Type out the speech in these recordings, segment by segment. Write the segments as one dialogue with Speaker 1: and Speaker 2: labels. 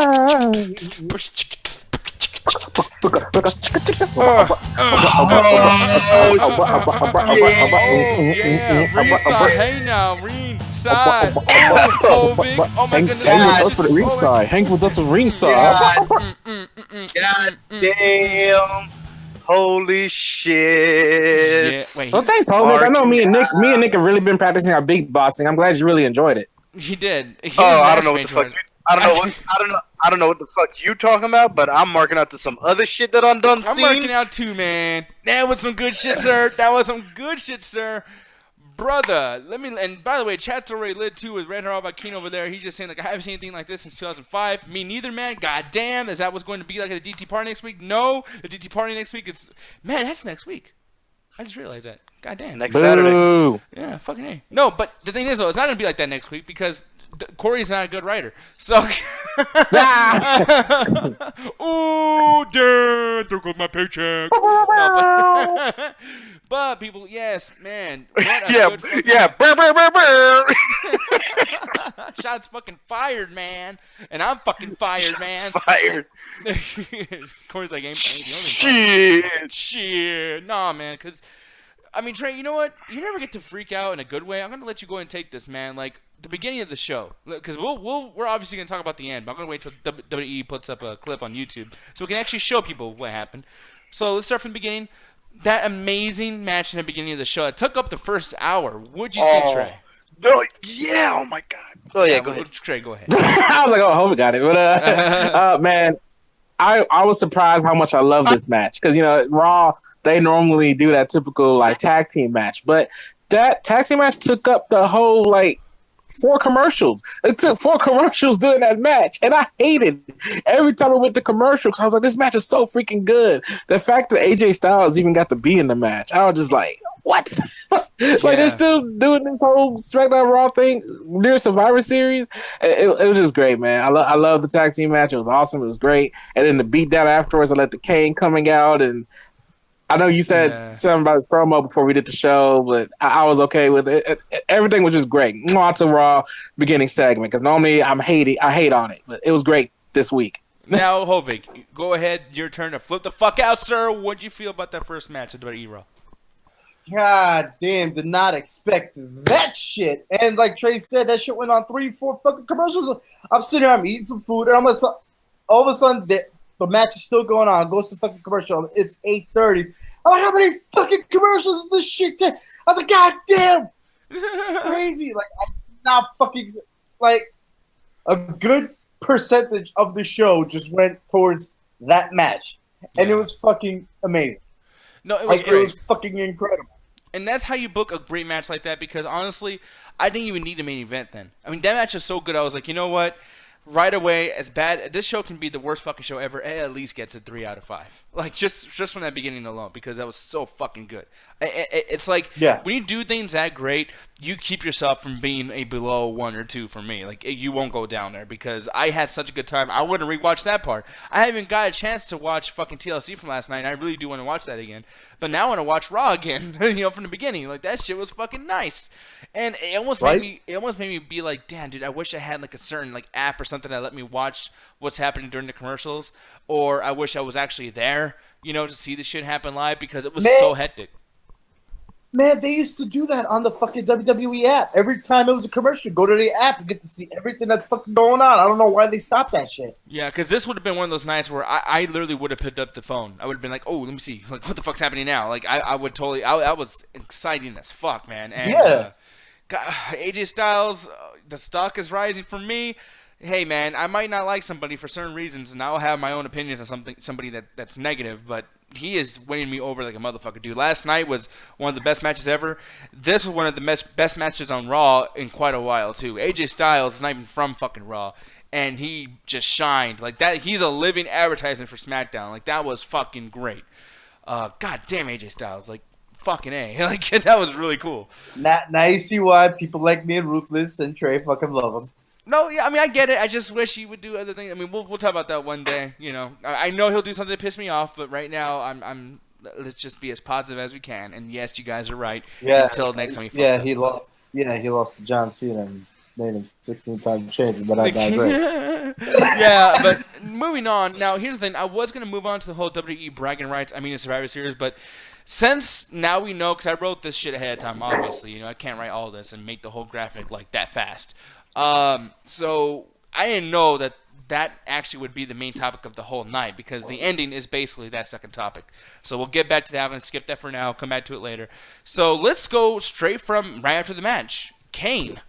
Speaker 1: Yeah, ringside, hey now, ringside. Oh, Vic, oh my goodness.
Speaker 2: Hang with us at ringside. Hang with us at ringside.
Speaker 3: God damn. Holy shit.
Speaker 1: Yeah, wait.
Speaker 2: Well, thanks, Hovick. I know me and Nick have really been practicing our big boxing. I'm glad you really enjoyed it.
Speaker 1: He did.
Speaker 3: I don't know what the fuck. I don't know what the fuck you talking about, but I'm marking out to some other shit that I'm done.
Speaker 1: I'm marking out too, man. That was some good shit, sir. That was some good shit, sir. Brother, let me. And by the way, chat's already lit too with Red Hair Keen over there. He's just saying like I haven't seen anything like this since 2005. Me neither, man. God damn, is that what's going to be like at the DT party next week? No, the DT party next week. Man, that's next week. I just realized that. God damn.
Speaker 3: Next Saturday.
Speaker 1: Yeah, fucking A. No, but the thing is though, it's not gonna be like that next week because Corey's not a good writer. So. Ooh, damn! There goes my paycheck. No, but people, yes, man.
Speaker 3: Yeah. Burr, burr, burr, burr.
Speaker 1: Shots fucking fired, man. And I'm fucking fired, man.
Speaker 3: Fired.
Speaker 1: Corey's like,
Speaker 3: Shit.
Speaker 1: Nah, man, because, I mean, Trey, you know what? You never get to freak out in a good way. I'm going to let you go and take this, man. Like, the beginning of the show. Because we're obviously going to talk about the end, but I'm going to wait till WWE puts up a clip on YouTube so we can actually show people what happened. So let's start from the beginning. That amazing match in the beginning of the show. It took up the first hour. What'd you think, Trey?
Speaker 3: No, yeah, oh my god. Oh yeah, go ahead.
Speaker 1: Trey, go ahead.
Speaker 2: I was like, oh, I hope we got it. But man, I was surprised how much I love this match. Because, you know, Raw, they normally do that typical like tag team match. But that tag team match took up the whole like 4 commercials. It took 4 commercials doing that match, and I hated it. Every time I went to commercials, I was like, this match is so freaking good. The fact that AJ Styles even got to be in the match, I was just like, what? Like, they're still doing this whole SmackDown Raw thing near Survivor Series. It was just great, man. I love the tag team match. It was awesome. It was great. And then the beatdown afterwards, I let the Kane coming out, and I know you said something about his promo before we did the show, but I was okay with it. Everything was just great. Mwah to Raw beginning segment, because normally I hate on it, but it was great this week.
Speaker 1: Now, Hovig, go ahead. Your turn to flip the fuck out, sir. What'd you feel about that first match at WWE RAW?
Speaker 4: God damn, did not expect that shit. And like Trey said, that shit went on 3-4 fucking commercials. I'm sitting here, I'm eating some food, and I'm like, all of a sudden, the match is still going on. Goes to fucking commercial. It's 8:30. I'm like, how many fucking commercials is this shit? I was like, God damn, crazy. Like, I'm not fucking like a good percentage of the show just went towards that match, and it was fucking amazing.
Speaker 1: No, it was
Speaker 4: like,
Speaker 1: great.
Speaker 4: It was fucking incredible.
Speaker 1: And that's how you book a great match like that, because honestly, I didn't even need a main event then. I mean, that match was so good. I was like, you know what? Right away, as bad this show can be, the worst fucking show ever, it at least gets a 3 out of 5. Like just from that beginning alone, because that was so fucking good. It's like when you do things that great, you keep yourself from being a below 1 or 2 for me. Like you won't go down there, because I had such a good time. I wouldn't rewatch that part. I haven't got a chance to watch fucking TLC from last night, and I really do want to watch that again. But now I want to watch Raw again, from the beginning. Like that shit was fucking nice. And it almost made me be like, damn, dude, I wish I had like a certain like app or something that let me watch what's happening during the commercials, or I wish I was actually there, to see this shit happen live, because it was so hectic.
Speaker 4: Man, they used to do that on the fucking WWE app. Every time it was a commercial, go to the app and get to see everything that's fucking going on. I don't know why they stopped that shit.
Speaker 1: Yeah, because this would have been one of those nights where I literally would have picked up the phone. I would have been like, oh, let me see. Like, what the fuck's happening now? Like, I would totally... That was exciting as fuck, man. And, AJ Styles, the stock is rising for me. Hey, man, I might not like somebody for certain reasons, and I'll have my own opinions on somebody that's negative, but he is winning me over like a motherfucker, dude. Last night was one of the best matches ever. This was one of the best matches on Raw in quite a while, too. AJ Styles is not even from fucking Raw, and he just shined. Like, that. He's a living advertisement for SmackDown. Like, that was fucking great. God damn AJ Styles. Like, fucking A. Like, that was really cool.
Speaker 4: Now you see why people like me and Ruthless and Trey fucking love him.
Speaker 1: No, yeah, I mean, I get it. I just wish he would do other things. I mean, we'll talk about that one day. I know he'll do something to piss me off, but right now, let's just be as positive as we can. And yes, you guys are right.
Speaker 4: Yeah.
Speaker 1: Until next time he
Speaker 4: he lost. Yeah, he lost to John Cena. And made him 16 times changes, but I digress.
Speaker 1: Yeah, but moving on. Now, here's the thing. I was going to move on to the whole WWE bragging rights. I mean, the Survivor Series, but since now we know, because I wrote this shit ahead of time, obviously. You know, I can't write all this and make the whole graphic like that fast. So I didn't know that actually would be the main topic of the whole night, because the ending is basically that second topic. So we'll get back to that. I'm going to skip that for now. Come back to it later. So let's go straight from right after the match. Kane.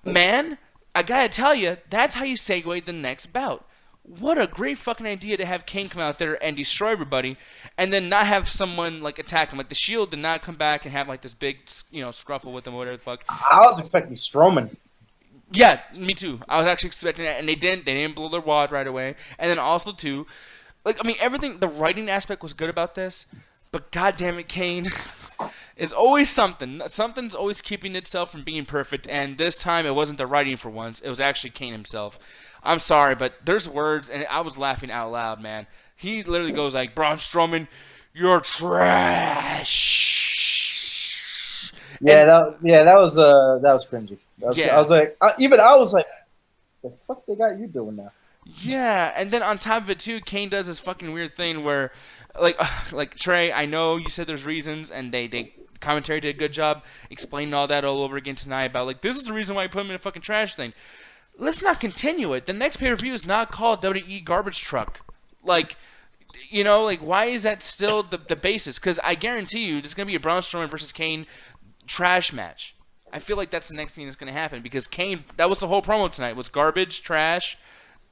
Speaker 1: Man, I got to tell you, that's how you segue the next bout. What a great fucking idea to have Kane come out there and destroy everybody, and then not have someone like attack him. Like the Shield did not come back and have like this big, scruffle with him or whatever the fuck.
Speaker 4: I was expecting Strowman.
Speaker 1: Yeah, me too. I was actually expecting that, and they didn't. They didn't blow their wad right away. And then also too, everything. The writing aspect was good about this, but goddamn it, Kane is always something. Something's always keeping itself from being perfect. And this time, it wasn't the writing for once. It was actually Kane himself. I'm sorry, but there's words, and I was laughing out loud, man. He literally goes like, "Braun Strowman, you're trash."
Speaker 4: Yeah, that was cringy.
Speaker 1: Yeah.
Speaker 4: I was like, the fuck they got you doing now?
Speaker 1: Yeah, and then on top of it too, Kane does this fucking weird thing where, like Trey, I know you said there's reasons, and they commentary did a good job explaining all that all over again tonight about like this is the reason why you put him in a fucking trash thing. Let's not continue it. The next pay-per-view is not called WWE Garbage Truck. Why is that still the basis? Because I guarantee you, there's gonna be a Braun Strowman versus Kane trash match. I feel like that's the next thing that's going to happen, because Kane, that was the whole promo tonight, was garbage, trash,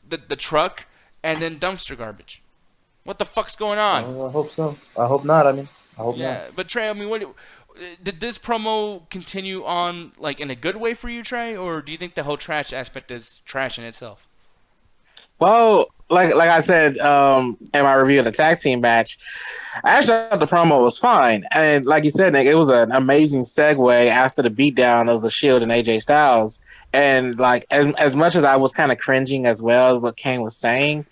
Speaker 1: the truck, and then dumpster garbage. What the fuck's going on?
Speaker 4: I hope so. I hope not. I hope not.
Speaker 1: Yeah, but Trey, what did this promo continue on like in a good way for you, Trey, or do you think the whole trash aspect is trash in itself?
Speaker 2: Well, like I said in my review of the tag team match, I actually thought the promo was fine. And like you said, Nick, it was an amazing segue after the beatdown of the Shield and AJ Styles. And like as much as I was kind of cringing as well as what Kane was saying,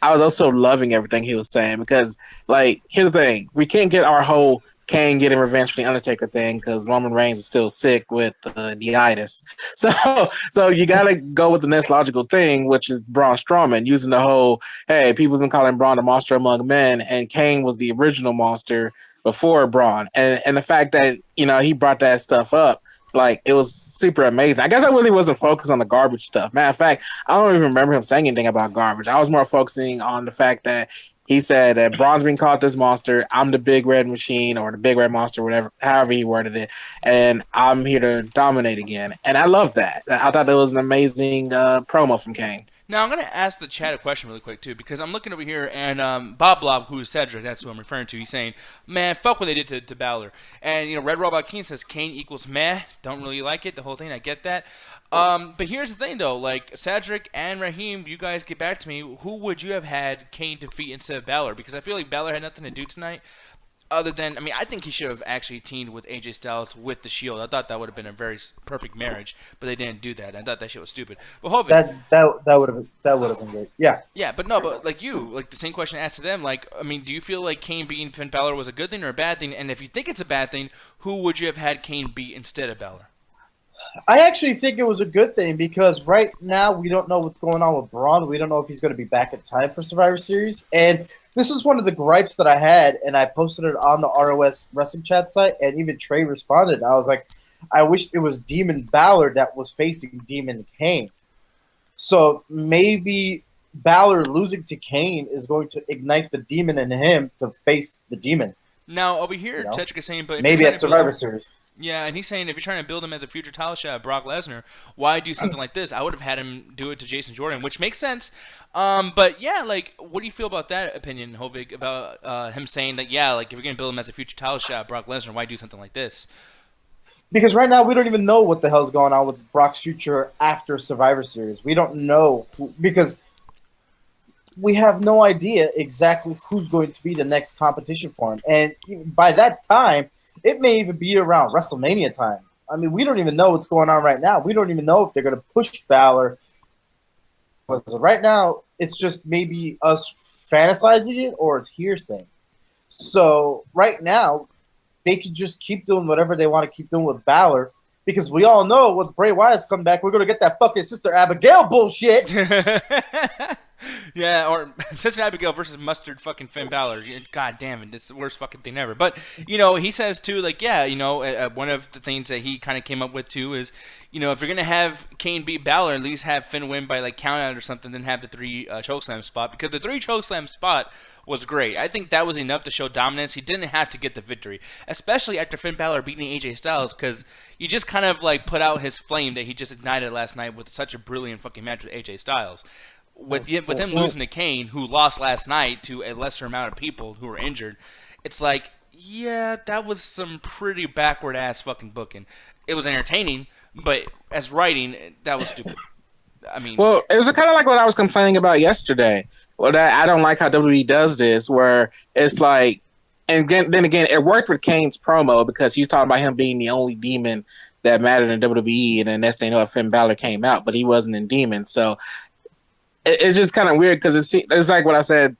Speaker 2: I was also loving everything he was saying, because like here's the thing, we can't get our whole Kane getting revenge for the Undertaker thing because Roman Reigns is still sick with neitis. So you got to go with the next logical thing, which is Braun Strowman, using the whole, hey, people have been calling Braun a monster among men, and Kane was the original monster before Braun. And the fact that, he brought that stuff up, like, it was super amazing. I guess I really wasn't focused on the garbage stuff. Matter of fact, I don't even remember him saying anything about garbage. I was more focusing on the fact that he said that Braun's being called this monster. I'm the big red machine, or the big red monster, whatever, however he worded it. And I'm here to dominate again. And I love that. I thought that was an amazing promo from Kane.
Speaker 1: Now, I'm going to ask the chat a question really quick, too, because I'm looking over here, and Bob Blob, who is Cedric, that's who I'm referring to, he's saying, man, fuck what they did to Balor. And, Red Robot King says Kane equals meh, don't really like it, the whole thing, I get that. But here's the thing, though, like, Cedric and Raheem, you guys get back to me, who would you have had Kane defeat instead of Balor? Because I feel like Balor had nothing to do tonight. Other than, I think he should have actually teamed with AJ Styles with the Shield. I thought that would have been a very perfect marriage, but they didn't do that. I thought that shit was stupid. But Hovic,
Speaker 4: that would have been great. Yeah.
Speaker 1: Yeah, but like the same question I asked to them. Like, do you feel like Kane beating Finn Balor was a good thing or a bad thing? And if you think it's a bad thing, who would you have had Kane beat instead of Balor?
Speaker 4: I actually think it was a good thing, because right now we don't know what's going on with Braun. We don't know if he's going to be back in time for Survivor Series. And this is one of the gripes that I had, and I posted it on the ROS Wrestling Chat site, and even Trey responded. I was like, I wish it was Demon Balor that was facing Demon Kane. So maybe Balor losing to Kane is going to ignite the demon in him to face the demon.
Speaker 1: Now, over here, Cedric is saying, but
Speaker 4: maybe at Survivor Series.
Speaker 1: Yeah, and he's saying if you're trying to build him as a future title shot, Brock Lesnar, why do something like this? I would have had him do it to Jason Jordan, which makes sense. But yeah, like, what do you feel about that opinion, Hovig, about him saying that, yeah, like, if you're going to build him as a future title shot, Brock Lesnar, why do something like this?
Speaker 4: Because right now we don't even know what the hell's going on with Brock's future after Survivor Series. We don't know because we have no idea exactly who's going to be the next competition for him. And by that time, it may even be around WrestleMania time. We don't even know what's going on right now. We don't even know if they're going to push Balor. But right now, it's just maybe us fantasizing it or it's hearsay. So right now, they could just keep doing whatever they want to keep doing with Balor because we all know once Bray Wyatt's come back, we're gonna get that fucking Sister Abigail bullshit.
Speaker 1: Yeah, or Sister Abigail versus Mustard fucking Finn Balor. God damn it, this is the worst fucking thing ever. But, he says too, like, yeah, one of the things that he kind of came up with too is, if you're going to have Kane beat Balor, at least have Finn win by, like, count out or something, then have the 3 chokeslam spot. Because the 3 chokeslam spot was great. I think that was enough to show dominance. He didn't have to get the victory, especially after Finn Balor beating AJ Styles, because you just kind of, like, put out his flame that he just ignited last night with such a brilliant fucking match with AJ Styles. With him losing to Kane, who lost last night to a lesser amount of people who were injured, it's like, yeah, that was some pretty backward-ass fucking booking. It was entertaining, but as writing, that was stupid. I mean...
Speaker 2: Well, it was kind of like what I was complaining about yesterday. Well, I don't like how WWE does this, where it's like... And then again, it worked with Kane's promo because he was talking about him being the only demon that mattered in WWE, and then next thing you know, Finn Balor came out, but he wasn't in Demon, so... It's just kind of weird because it's like what I said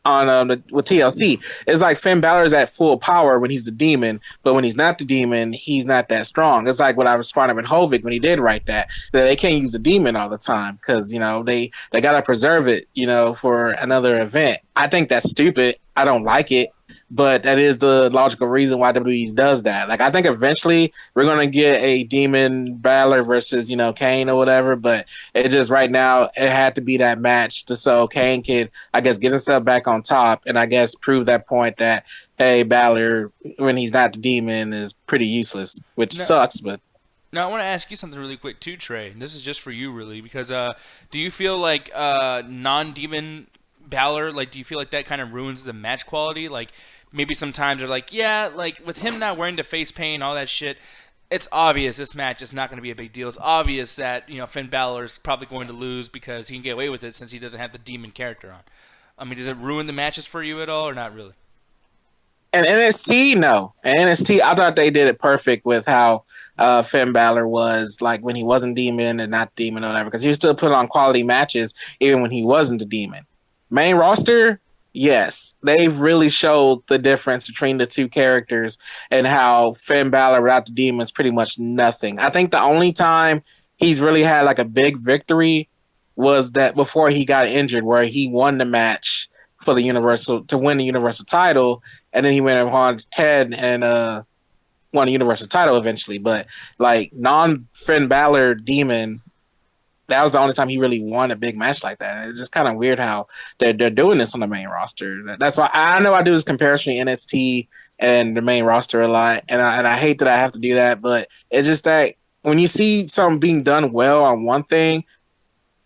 Speaker 2: on with TLC. It's like Finn Balor is at full power when he's the demon, but when he's not the demon, he's not that strong. It's like what I was responding with Hovik when he did write that they can't use the demon all the time because they got to preserve it for another event. I think that's stupid. I don't like it. But that is the logical reason why WWE does that. Like, I think eventually we're going to get a Demon Balor versus, Kane or whatever. But it just right now, it had to be that match so Kane could, I guess, get himself back on top. And I guess prove that point that, hey, Balor, when he's not the Demon, is pretty useless, which sucks. But
Speaker 1: now, I want to ask you something really quick too, Trey. And this is just for you, really. Because do you feel like non-Demon Balor, like, do you feel like that kind of ruins the match quality? Like, maybe sometimes they're like, yeah, like, with him not wearing the face paint, all that shit, it's obvious this match is not going to be a big deal. It's obvious that, Finn Balor is probably going to lose because he can get away with it since he doesn't have the demon character on. I mean, does it ruin the matches for you at all or not really?
Speaker 2: And NXT, no. And NXT, I thought they did it perfect with how Finn Balor was, like, when he wasn't Demon and not Demon or whatever, because he still put on quality matches even when he wasn't the Demon. Main roster, yes, they've really showed the difference between the two characters and how Finn Balor without the demon is pretty much nothing. I think the only time he's really had like a big victory was that before he got injured, where he won the match for the Universal to win the Universal title, and then he went on ahead and won the Universal title eventually. But like non-Finn Balor demon, that was the only time he really won a big match like that. It's just kind of weird how they're doing this on the main roster. That's why I know I do this comparison between NXT and the main roster a lot, and I hate that I have to do that, but it's just that when you see something being done well on one thing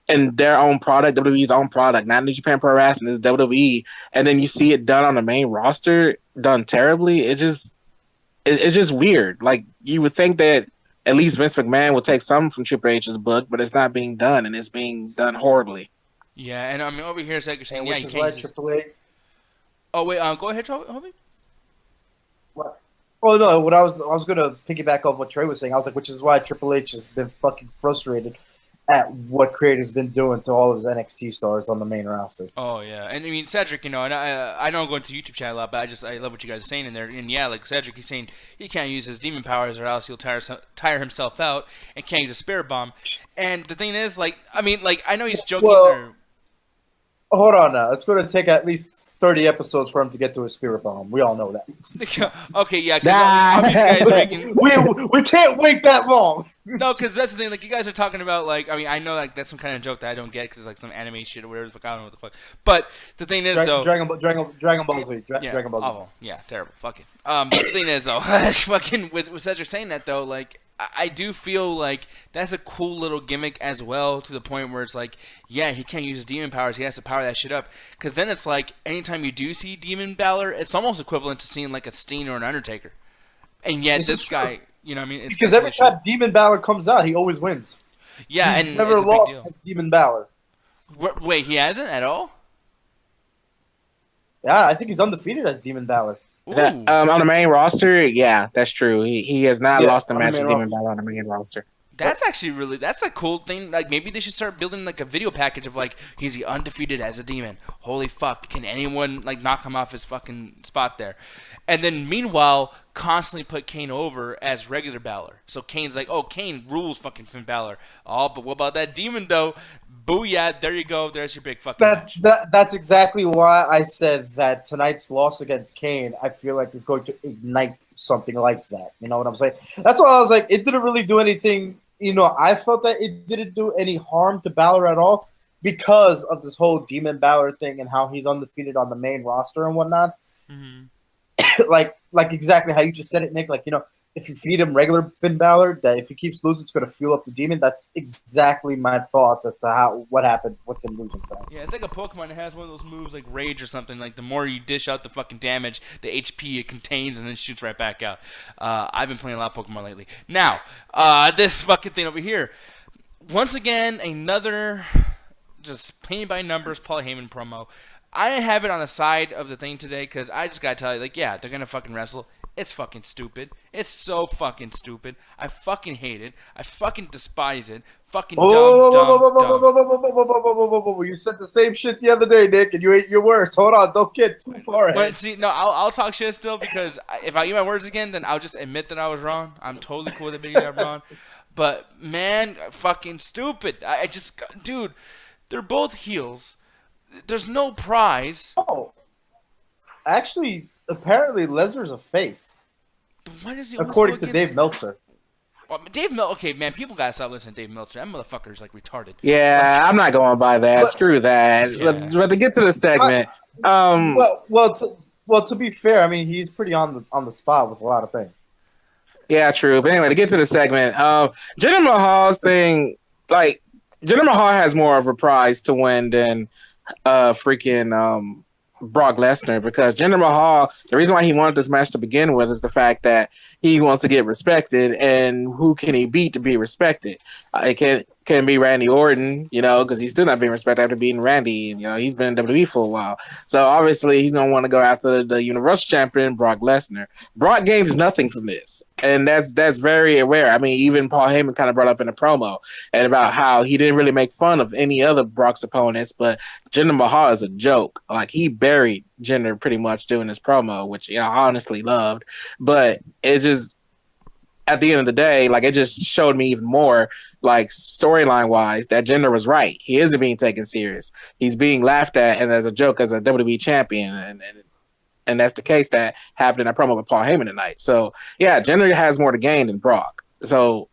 Speaker 2: and their own product, WWE's own product, not New Japan Pro Wrestling, this is WWE, and then you see it done on the main roster, done terribly, it's just weird. Like, you would think that at least Vince McMahon will take something from Triple H's book, but it's not being done, and it's being done horribly.
Speaker 1: Yeah, and I mean, over here, Zach, you're saying,
Speaker 4: which
Speaker 1: you
Speaker 4: is
Speaker 1: can't
Speaker 4: why
Speaker 1: use...
Speaker 4: Triple H.
Speaker 1: Oh, wait, go ahead, Hobie.
Speaker 4: What? Oh no! What I was gonna piggyback off what Trey was saying. I was like, which is why Triple H has been fucking frustrated at what creator's been doing to all his NXT stars on the main roster.
Speaker 1: Oh yeah, and I mean Cedric, and I don't go into YouTube chat a lot, but I love what you guys are saying in there. And yeah, like Cedric, he's saying he can't use his demon powers or else he'll tire himself out and can't use a spirit bomb. And the thing is, like, I mean, like, I know he's joking.
Speaker 4: Hold on now. It's going to take at least 30 episodes for him to get to a spirit bomb. We all know that.
Speaker 1: Okay, yeah.
Speaker 4: We can't wait that long.
Speaker 1: No, because that's the thing. Like, you guys are talking about, like, I mean, I know, like, that's some kind of joke that I don't get because, like, some anime shit or whatever the fuck. I don't know what the fuck. But the thing is, though.
Speaker 4: Dragon Ball Z. Dragon Ball Z.
Speaker 1: Oh, yeah, terrible. Fuck it. But the thing is, though, fucking with Cedric saying that, though, like, I do feel like that's a cool little gimmick as well, to the point where it's like, yeah, he can't use his demon powers. He has to power that shit up. Because then it's like, anytime you do see Demon Balor, it's almost equivalent to seeing like a Steen or an Undertaker. And yet this guy, you know what I mean? It's
Speaker 4: because every time Demon Balor comes out, he always wins.
Speaker 1: Yeah,
Speaker 4: he's
Speaker 1: and
Speaker 4: never lost as Demon Balor.
Speaker 1: Wait, he hasn't at all?
Speaker 4: Yeah, I think he's undefeated as Demon Balor.
Speaker 2: On the main roster, yeah, that's true. He has not lost a match with Demon Balor on the main roster.
Speaker 1: That's actually that's a cool thing. Like, maybe they should start building like a video package of like, he's the undefeated as a demon. Holy fuck, can anyone like knock him off his fucking spot there? And then meanwhile, constantly put Kane over as regular Balor. So Kane's like, oh, Kane rules fucking Finn Balor. Oh, but what about that demon though? Booyah, there you go. There's your big fucking match.
Speaker 4: That's exactly why I said that tonight's loss against Kane, I feel like, is going to ignite something like that. You know what I'm saying? That's why I was like, it didn't really do anything. You know, I felt that it didn't do any harm to Balor at all because of this whole Demon Balor thing and how he's undefeated on the main roster and whatnot.
Speaker 1: Mm-hmm.
Speaker 4: like exactly how you just said it, Nick. Like, you know, if you feed him regular Finn Balor, that if he keeps losing, it's going to fuel up the demon. That's exactly my thoughts as to what happened with him losing.
Speaker 1: Yeah, it's like a Pokemon that has one of those moves like Rage or something. Like, the more you dish out the fucking damage, the HP it contains, and then shoots right back out. I've been playing a lot of Pokemon lately. Now, this fucking thing over here. Once again, another just paint by numbers Paul Heyman promo. I have it on the side of the thing today because I just gotta tell you, like, yeah, they're gonna fucking wrestle. It's fucking stupid. It's so fucking stupid. I fucking hate it. I fucking despise it. Fucking dumb.
Speaker 4: You said the same shit the other day, Nick, and you ate your words. Hold on, don't get too far ahead.
Speaker 1: But see, no, I'll talk shit still because if I eat my words again, then I'll just admit that I was wrong. I'm totally cool with admitting that I'm wrong. But man, fucking stupid. I just, dude, they're both heels. There's no prize.
Speaker 4: Oh, actually, apparently Lesnar's a face.
Speaker 1: Why does he?
Speaker 4: According to Dave Meltzer.
Speaker 1: Okay, man, people gotta stop listening to Dave Meltzer. That motherfucker's like retarded.
Speaker 2: Yeah, I'm not going by that. Screw that.
Speaker 1: Yeah.
Speaker 2: But to get to the segment,
Speaker 4: well, to be fair, I mean, he's pretty on the spot with a lot of things.
Speaker 2: Yeah, true. But anyway, to get to the segment, Jinder Mahal's thing, like, Jinder Mahal has more of a prize to win than freaking Brock Lesnar, because Jinder Mahal, the reason why he wanted this match to begin with is the fact that he wants to get respected, and who can he beat to be respected? It can be Randy Orton, you know, because he's still not being respected after beating Randy. You know, he's been in WWE for a while. So obviously he's going to want to go after the Universal Champion, Brock Lesnar. Brock gains nothing from this, and that's very aware. I mean, even Paul Heyman kind of brought up in a promo and about how he didn't really make fun of any other Brock's opponents, but Jinder Mahal is a joke. Like, he buried Jinder pretty much doing this promo, which, you know, I honestly loved. But it just, at the end of the day, like, it just showed me even more, like, storyline wise, that Jinder was right. He isn't being taken serious. He's being laughed at and as a joke as a WWE champion, and that's the case that happened in that promo with Paul Heyman tonight. So yeah, Jinder has more to gain than Brock. So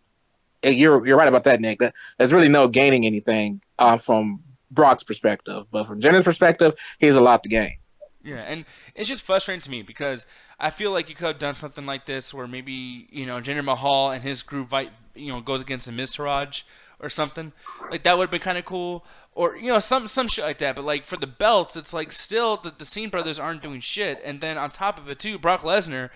Speaker 2: you're right about that, Nick. There's really no gaining anything from Brock's perspective, but from Jinder's perspective, he has a lot to gain.
Speaker 1: Yeah, and it's just frustrating to me because I feel like you could have done something like this where maybe, you know, Jinder Mahal and his group fight, you know, goes against a Miztourage or something. Like, that would have been kind of cool. Or, you know, some shit like that. But, like, for the belts, it's like still the Cena brothers aren't doing shit. And then on top of it, too, Brock Lesnar,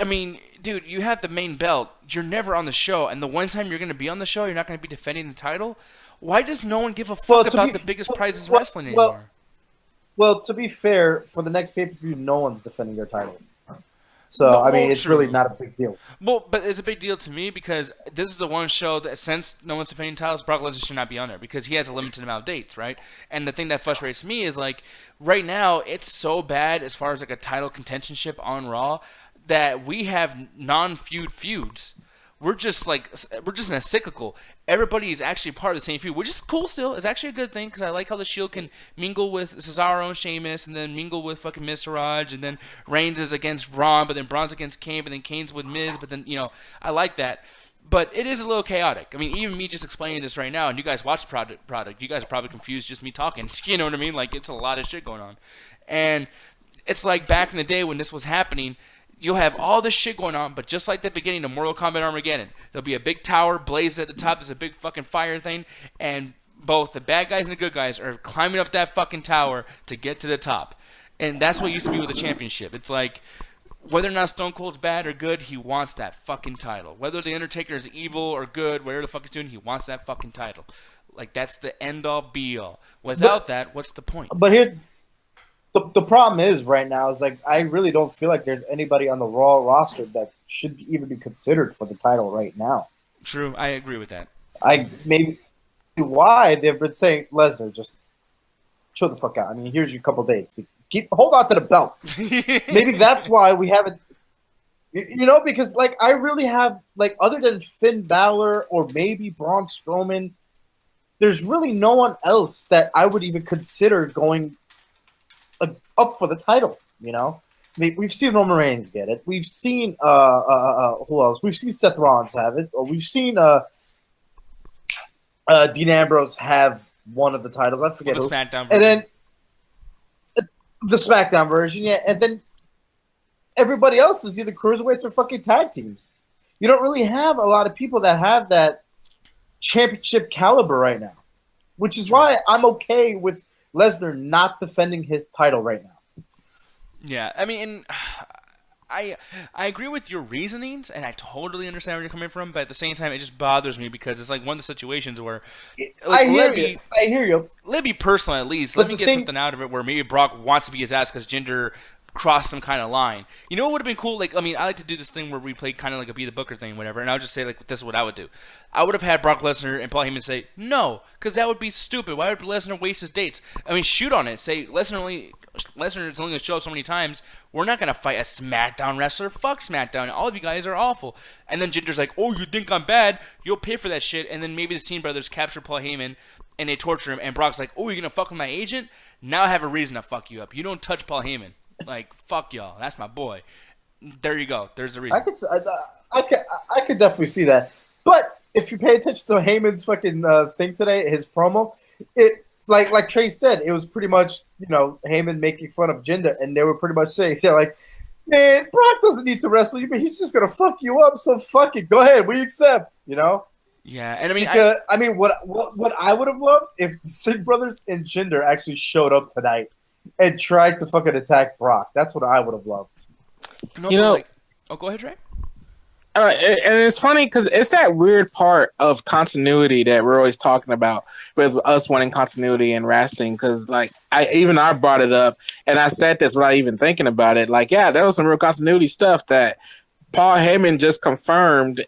Speaker 1: I mean, dude, you have the main belt. You're never on the show. And the one time you're going to be on the show, you're not going to be defending the title. Why does no one give a fuck about the biggest prizes in wrestling anymore?
Speaker 4: Well, to be fair, for the next pay-per-view, no one's defending their title. So, I mean, it's really not a big deal.
Speaker 1: Well, but it's a big deal to me because this is the one show that, since no one's defending titles, Brock Lesnar should not be on there because he has a limited amount of dates, right? And the thing that frustrates me is, like, right now, it's so bad as far as, like, a title contentionship on Raw that we have non-feud feuds. We're just in a cyclical. Everybody is actually part of the same feud, which is cool still. It's actually a good thing because I like how the Shield can mingle with Cesaro and Sheamus and then mingle with fucking Miztourage, and then Reigns is against Braun, but then Braun's against Kane, but then Kane's with Miz, but then, you know, I like that. But it is a little chaotic. I mean, even me just explaining this right now, and you guys watch the product, you guys are probably confused just me talking. You know what I mean? Like, it's a lot of shit going on. And it's like back in the day when this was happening, you'll have all this shit going on, but just like the beginning of Mortal Kombat Armageddon, there'll be a big tower, blazes at the top, there's a big fucking fire thing, and both the bad guys and the good guys are climbing up that fucking tower to get to the top. And that's what used to be with the championship. It's like, whether or not Stone Cold's bad or good, he wants that fucking title. Whether The Undertaker is evil or good, whatever the fuck he's doing, he wants that fucking title. Like, that's the end-all, be-all. Without that, what's the point?
Speaker 4: But here's... The problem is right now is, like, I really don't feel like there's anybody on the Raw roster that should even be considered for the title right now.
Speaker 1: True, I agree with that.
Speaker 4: Maybe why they've been saying Lesnar just chill the fuck out. I mean, here's your couple dates. Hold on to the belt. Maybe that's why we haven't. Because like I really have like other than Finn Balor or maybe Braun Strowman, there's really no one else that I would even consider going up for the title. I mean, we've seen Roman Reigns get it. We've seen who else? We've seen Seth Rollins have it. Or we've seen Dean Ambrose have one of the titles. I forget who.
Speaker 1: SmackDown version.
Speaker 4: And then the SmackDown version, yeah. And then everybody else is either cruiserweights or fucking tag teams. You don't really have a lot of people that have that championship caliber right now, which is why I'm okay with Lesnar not defending his title right now.
Speaker 1: Yeah, I mean, I agree with your reasonings, and I totally understand where you're coming from, but at the same time, it just bothers me because it's like one of the situations where
Speaker 4: I hear you.
Speaker 1: Let it be personal at least. Let me get something out of it where maybe Brock wants to be his ass because Jinder cross some kind of line. You know what would have been cool? Like, I mean, I like to do this thing where we play kind of like a Be the Booker thing, whatever, and I would just say, like, this is what I would do. I would have had Brock Lesnar and Paul Heyman say, no, because that would be stupid. Why would Lesnar waste his dates? I mean, shoot on it. Say, Lesnar is only going to show up so many times. We're not going to fight a SmackDown wrestler. Fuck SmackDown. All of you guys are awful. And then Jinder's like, oh, you think I'm bad? You'll pay for that shit. And then maybe the Steen brothers capture Paul Heyman and they torture him. And Brock's like, oh, you're going to fuck with my agent? Now I have a reason to fuck you up. You don't touch Paul Heyman. Like, fuck y'all. That's my boy. There you go. There's the reason.
Speaker 4: I could definitely see that. But if you pay attention to Heyman's fucking thing today, his promo, it like Trey said, it was pretty much Heyman making fun of Jinder, and they were pretty much saying, like, man, Brock doesn't need to wrestle you, but he's just gonna fuck you up. So fuck it, go ahead, we accept.
Speaker 1: Yeah, and I mean,
Speaker 4: I mean, what I would have loved if the Singh brothers and Jinder actually showed up tonight and tried to fucking attack Brock. That's what I would have loved.
Speaker 1: Go ahead, Trey.
Speaker 2: And it's funny because it's that weird part of continuity that we're always talking about with us wanting continuity in wrestling. Because I brought it up and I said this without even thinking about it. Like, yeah, there was some real continuity stuff that Paul Heyman just confirmed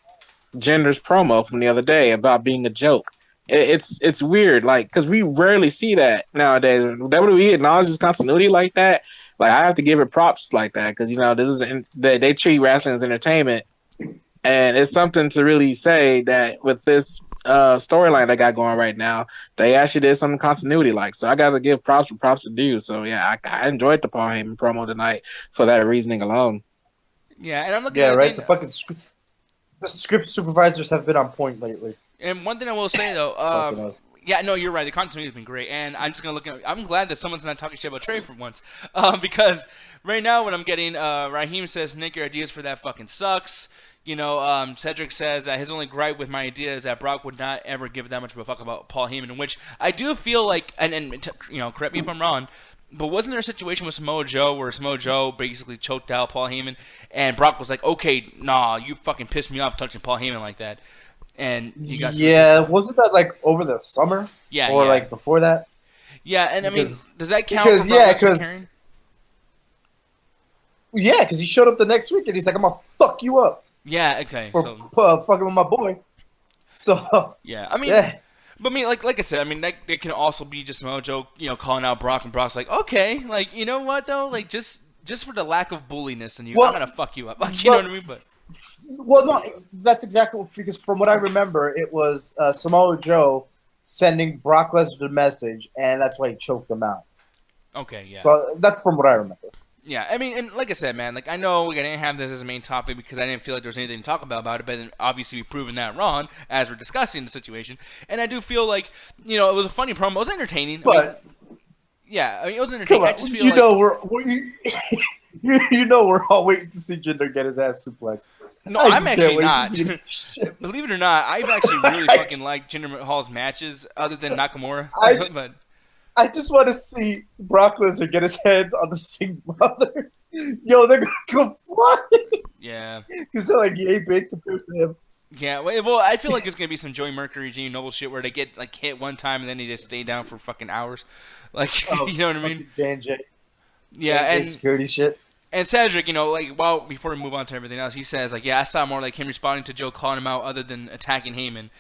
Speaker 2: Jinder's promo from the other day about being a joke. It's weird, like, because we rarely see that nowadays. WWE acknowledges continuity like that. Like, I have to give it props like that because this is they treat wrestling as entertainment. And it's something to really say that with this storyline they got going right now, they actually did some continuity like. So I got to give props for props to do. So yeah, I enjoyed the Paul Heyman promo tonight for that reasoning alone.
Speaker 1: Yeah, and I'm looking
Speaker 4: at right. The script supervisors have been on point lately.
Speaker 1: And one thing I will say though, yeah, no, you're right. The continuity has been great, and I'm just gonna look at. I'm glad that someone's not talking shit about Trey for once, because right now what I'm getting, Raheem says, Nick, your ideas for that fucking sucks. Cedric says his only gripe with my idea is that Brock would not ever give that much of a fuck about Paul Heyman, in which I do feel like, and correct me if I'm wrong, but wasn't there a situation with Samoa Joe where Samoa Joe basically choked out Paul Heyman, and Brock was like, okay, nah, you fucking pissed me off touching Paul Heyman like that, and you guys.
Speaker 4: Yeah, wasn't that like over the summer?
Speaker 1: Yeah,
Speaker 4: or like before that?
Speaker 1: Yeah, and I mean, does that count?
Speaker 4: Because he showed up the next week and he's like, I'm gonna fuck you up.
Speaker 1: Yeah, okay.
Speaker 4: For fucking with my boy. So
Speaker 1: yeah, I mean, but I mean, like I said, I mean, that can also be just Samoa Joe, calling out Brock, and Brock's like, okay, like, you know what though, like just for the lack of bulliness, and I'm gonna fuck you up, like, you know what I mean? But
Speaker 4: no, that's exactly because from what I remember, it was Samoa Joe sending Brock Lesnar the message, and that's why he choked him out.
Speaker 1: Okay, yeah.
Speaker 4: So that's from what I remember.
Speaker 1: Yeah, I mean, and like I said, man, like I know I didn't have this as a main topic because I didn't feel like there was anything to talk about it, but obviously we've proven that wrong as we're discussing the situation. And I do feel like, it was a funny promo. It was entertaining.
Speaker 4: But
Speaker 1: I mean, it was entertaining. I just feel
Speaker 4: we're all waiting to see Jinder get his ass suplexed.
Speaker 1: No, I'm actually not. Believe it or not, I've actually really fucking liked Jinder Mahal's matches other than Nakamura. But
Speaker 4: I just want to see Brock Lesnar get his hands on the Singh brothers. Yo, they're gonna go flying.
Speaker 1: Yeah,
Speaker 4: because they're like yay big compared to him.
Speaker 1: Yeah, well, I feel like there's gonna be some Joey Mercury, Gene Noble shit where they get like hit one time and then they just stay down for fucking hours, like you know what I mean?
Speaker 4: J&J.
Speaker 1: Yeah, and
Speaker 4: security shit.
Speaker 1: And Cedric, like, before we move on to everything else, he says, like, yeah, I saw more like him responding to Joe calling him out other than attacking Heyman.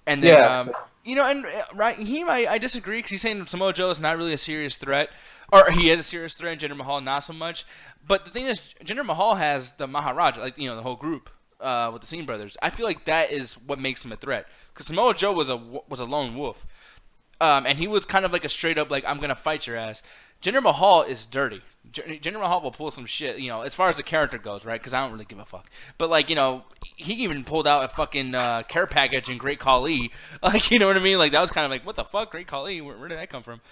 Speaker 1: And then, Raheem, I disagree because he's saying Samoa Joe is not really a serious threat. Or he is a serious threat, and Jinder Mahal not so much. But the thing is, Jinder Mahal has the Maharaja, like, the whole group with the Singh brothers. I feel like that is what makes him a threat. Because Samoa Joe was a lone wolf. And he was kind of like a straight up, like, I'm going to fight your ass. Jinder Mahal is dirty. Jinder Mahal will pull some shit, as far as the character goes, right? Because I don't really give a fuck. But, like, he even pulled out a fucking care package in Great Khali. Like, you know what I mean? Like, that was kind of like, what the fuck, Great Khali? Where did that come from?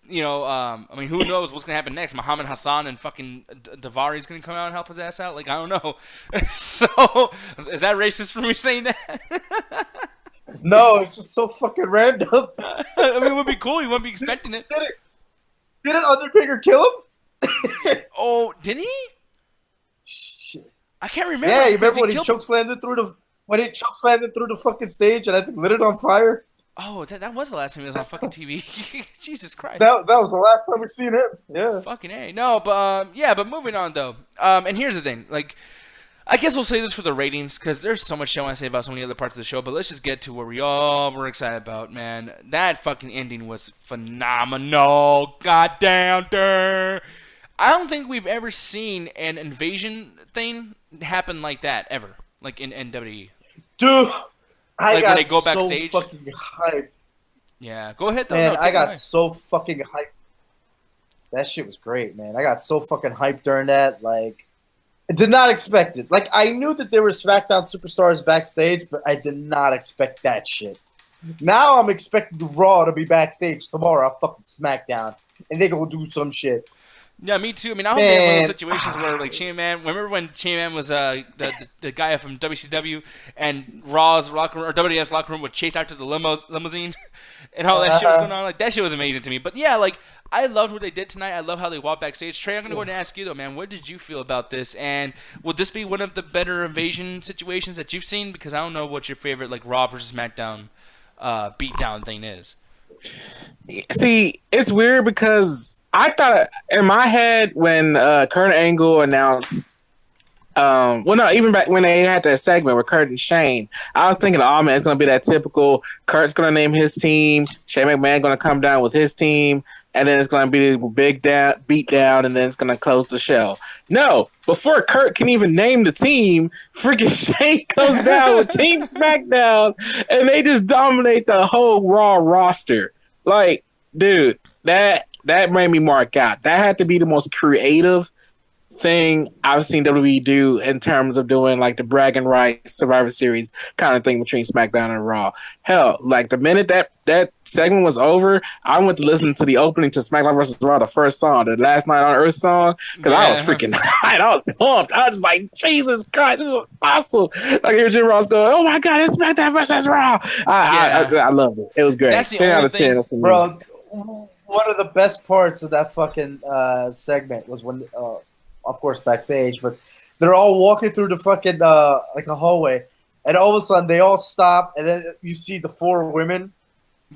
Speaker 1: I mean, who knows what's going to happen next? Muhammad Hassan and fucking Daivari is going to come out and help his ass out? Like, I don't know. So, is that racist for me saying that?
Speaker 4: No, it's just so fucking random.
Speaker 1: I mean, it would be cool. You wouldn't be expecting it.
Speaker 4: Didn't Undertaker kill him?
Speaker 1: Oh, didn't he?
Speaker 4: Shit.
Speaker 1: I can't remember.
Speaker 4: Yeah, you remember when he
Speaker 1: killed...
Speaker 4: chokeslammed through the fucking stage and I think lit it on fire?
Speaker 1: Oh, that was the last time he was on fucking TV. Jesus Christ.
Speaker 4: That was the last time we seen him. Yeah.
Speaker 1: Fucking A. No, but but moving on though. And here's the thing, like, I guess we'll say this for the ratings because there's so much shit I want to say about so many other parts of the show. But let's just get to what we all were excited about, man. That fucking ending was phenomenal. Goddamn, I don't think we've ever seen an invasion thing happen like that ever, like in WWE.
Speaker 4: Dude, I got
Speaker 1: when they go backstage?
Speaker 4: so fucking hyped.
Speaker 1: Yeah, go ahead though.
Speaker 4: Man,
Speaker 1: no,
Speaker 4: I got
Speaker 1: away.
Speaker 4: so fucking hyped. That shit was great, man. I got so fucking hyped during that. Like, I did not expect it. Like, I knew that there were SmackDown superstars backstage, but I did not expect that shit. Now I'm expecting the Raw to be backstage tomorrow on fucking SmackDown, and they gonna do some shit.
Speaker 1: Yeah, me too. I mean, I hope they have one of those situations where, like, Chain Man. Remember when Chain Man was the guy from WCW and Raw's locker room or WWF's locker room would chase after the limousine, and all that shit was going on. Like, that shit was amazing to me. But yeah, like, I loved what they did tonight. I love how they walked backstage. Trey, I'm gonna go ahead and ask you though, man. What did you feel about this? And would this be one of the better invasion situations that you've seen? Because I don't know what your favorite, like, Raw versus SmackDown beatdown thing is.
Speaker 2: See, it's weird because I thought in my head when Kurt Angle announced, even back when they had that segment with Kurt and Shane, I was thinking, oh man, it's gonna be that typical. Kurt's gonna name his team, Shane McMahon gonna come down with his team, and then it's gonna be the big beat down, and then it's gonna close the show. No, before Kurt can even name the team, freaking Shane goes down with Team SmackDown, and they just dominate the whole Raw roster. Like, dude, that made me mark out. That had to be the most creative thing I've seen WWE do in terms of doing like the bragging rights Survivor Series kind of thing between SmackDown and Raw. Hell, like the minute that segment was over, I went to listen to the opening to SmackDown vs. Raw, the first song, the Last Night on Earth song, because I was freaking hyped. I was pumped. I was just like, Jesus Christ, this is awesome. Like, hear Jim Ross going, oh my God, it's SmackDown vs. Raw. I loved it. It was great.
Speaker 1: That's the
Speaker 2: 10 out of 10.
Speaker 4: Bro, one of the best parts of that fucking segment was when, of course, backstage, but they're all walking through the fucking, like a hallway, and all of a sudden they all stop, and then you see the four women.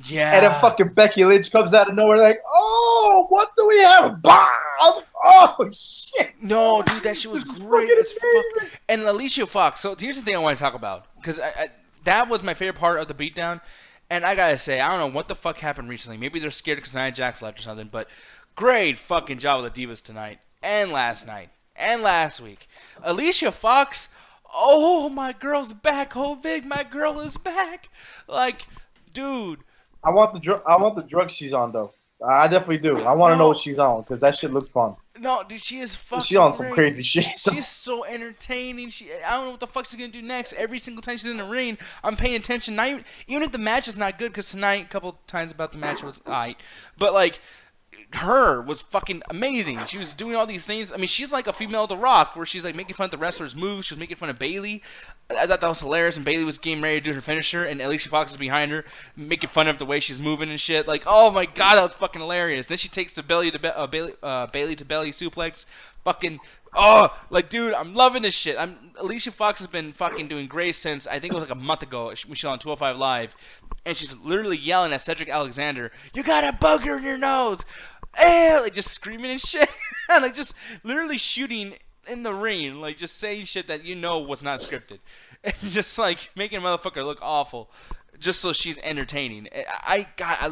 Speaker 1: Yeah.
Speaker 4: And then fucking Becky Lynch comes out of nowhere like, oh, what do we have? Bah! I was like, oh, shit.
Speaker 1: No, dude, that shit was great as fuck. And Alicia Fox. So here's the thing I want to talk about. Because that was my favorite part of the beatdown. And I got to say, I don't know what the fuck happened recently. Maybe they're scared because Nia Jax left or something. But great fucking job with the Divas tonight. And last night. And last week. Alicia Fox. Oh, my girl's back. Oh, Vig, my girl is back. Like, dude.
Speaker 4: I want the drugs she's on though. I definitely do. I want to know what she's on because that shit looks fun.
Speaker 1: No, dude, she is fucking.
Speaker 4: She's on
Speaker 1: great.
Speaker 4: some crazy shit.
Speaker 1: She's so entertaining. I don't know what the fuck she's gonna do next. Every single time she's in the ring, I'm paying attention. Not even if the match is not good, because tonight, a couple times about the match was alright, but like. Her was fucking amazing. She was doing all these things. I mean, she's like a female The Rock, where she's like making fun of the wrestlers' moves. She was making fun of Bayley. I thought that was hilarious. And Bayley was getting ready to do her finisher, and Alicia Fox is behind her, making fun of the way she's moving and shit. Like, oh my god, that was fucking hilarious. Then she takes the Bayley to belly suplex. Fucking, oh, like, dude, I'm loving this shit. Alicia Fox has been fucking doing great since I think it was like a month ago when she was on 205 Live, and she's literally yelling at Cedric Alexander, "You got a booger in your nose!" Like, just screaming and shit, like, just literally shooting in the ring, like just saying shit that you know was not scripted, and just like making a motherfucker look awful, just so she's entertaining. I